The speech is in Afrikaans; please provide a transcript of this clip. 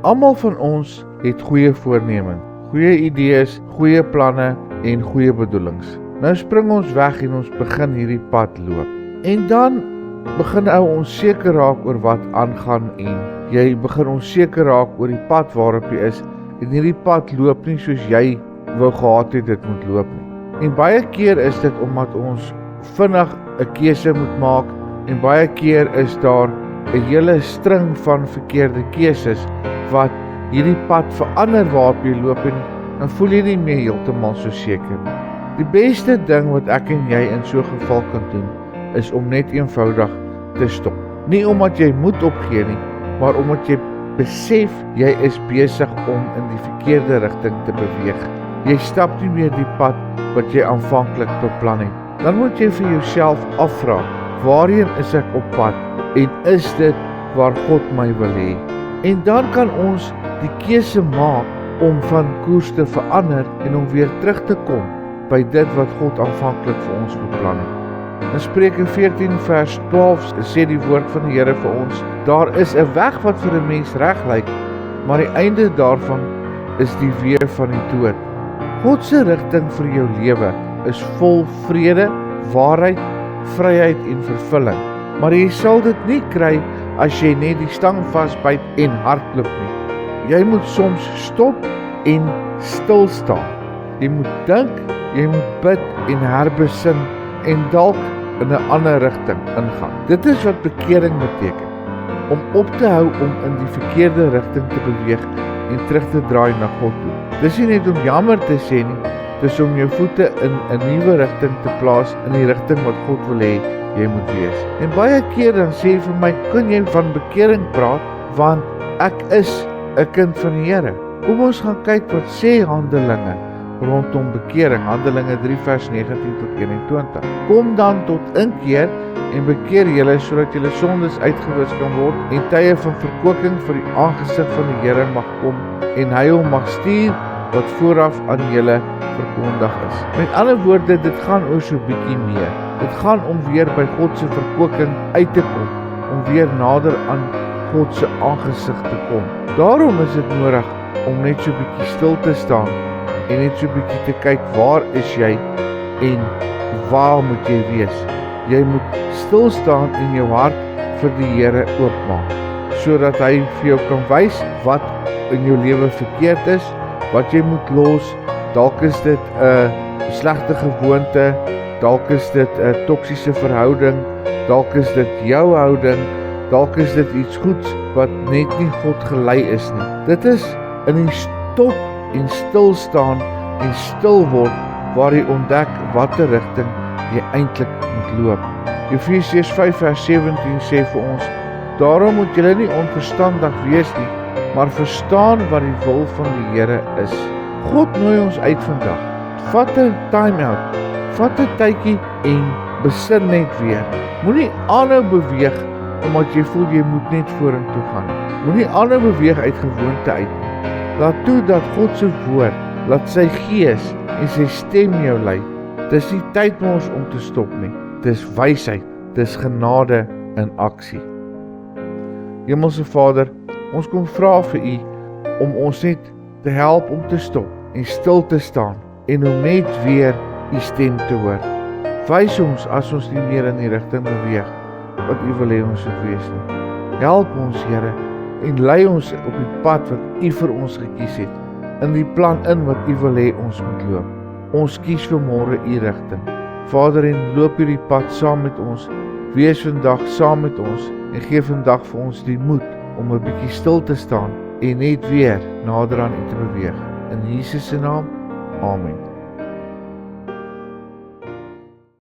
Almal van ons het goeie voornemens, goeie idees, goeie planne en goeie bedoelings. Nou spring ons weg en ons begin hierdie pad loop. En dan begin onseker raak oor wat aangaan en jy begin onseker raak oor die pad waarop jy is en hierdie pad loop nie soos jy wou gehad het dit moet loop nie. En baie keer is dit omdat ons vinnig 'n keuse moet maak en baie keer is daar 'n hele string van verkeerde keuses wat hierdie pad verander waarop jy loop en dan voel jy nie meer heeltemal so seker nie. Die beste ding wat ek en jy in so 'n geval kan doen is om net eenvoudig te stop. Nie omdat jy moet opgee nie, maar omdat jy besef jy is besig om in die verkeerde rigting te beweeg. Jy stap nie meer die pad wat jy aanvanklik beplan het. Dan moet jy vir jouself afvra, waarheen is ek op pad en is dit waar God my wil hê? En dan kan ons die keuse maak om van koers te verander en om weer terug te kom by dit wat God aanvanklik vir ons beplan het. In Spreuke 14 vers 12 sê die woord van die Here vir ons, daar is 'n weg wat vir 'n mens reg lyk, maar die einde daarvan is die weë van die dood. God se rigting vir jou lewe is vol vrede, waarheid, vryheid en vervulling. Maar jy sal dit nie kry as jy net die stang vasbyt en hardloop nie. Jy moet soms stop en stil staan. Jy moet dink, jy moet bid en herbesin en dalk in 'n ander rigting ingaan. Dit is wat bekering beteken. Om op te hou om in die verkeerde rigting te beweeg en terug te draai na God toe. Dis nie net om jammer te sê nie, dis om jou voete in 'n nuwe rigting te plaas in die rigting wat God wil hê jy moet wees. En baie keer dan sê jy vir my, kan jy van bekering praat, want ek is 'n kind van die Here. Kom ons gaan kyk wat sê Handelinge rondom bekering, Handelinge 3 vers 19 tot 21. Kom dan tot inkeer en bekeer julle sodat julle sondes uitgewis kan word en tye van verkwikking vir die aangesig van die Here mag kom en hy hom mag stuur wat vooraf aan julle verkondig is. Met ander woorde, dit gaan oor so bietjie meer. Dit gaan om weer by God se verkwikking uit te kom, om weer nader aan God se aangesig te kom. Daarom is dit nodig om net so bietjie stil te staan en net so bietjie te kyk, waar is jy en waar moet jy wees? Jy moet stil staan en jou hart vir die Here oopmaak, sodat hy vir jou kan wys wat in jou lewe verkeerd is, wat jy moet los. Dalk is dit 'n slegte gewoonte, dalk is dit 'n toksiese verhouding, dalk is dit jou houding, dalk is dit iets goeds wat net nie God gelei is nie. Dit is in die stop en stil staan en stil word waar jy ontdek watter rigting jy eintlik moet loop. Efesiërs 5 vers 17 sê vir ons, daarom moet julle nie onverstandig wees nie, maar verstaan wat die wil van die Here is. God nooi ons uit vandag. Vat 'n time-out, vat 'n tydjie en besin net weer. Moenie aanhou beweeg omdat jy voel jy moet net vorentoe gaan. Moenie aanhou beweeg uit gewoonte uit. Laat toe dat God se woord, laat sy gees en sy stem jou lei. Dis nie tyd mos om te stop nie. Dis wysheid, dis genade in aksie. Hemelse Vader, ons kom vra vir U om ons net te help om te stop en stil te staan en om net weer U stem te hoor. Wys ons as ons nie meer in die rigting beweeg wat U wil hê ons moet wees nie. Help ons, Here, en lei ons op die pad wat U vir ons gekies het, in die plan in wat U wil hê ons moet loop. Ons kies vanmôre U rigting. Vader, en loop hierdie pad saam met ons. Wees vandag saam met ons en gee vandag vir ons die moed om 'n bietjie stil te staan en net weer nader aan U te beweeg. In Jesus se naam, amen.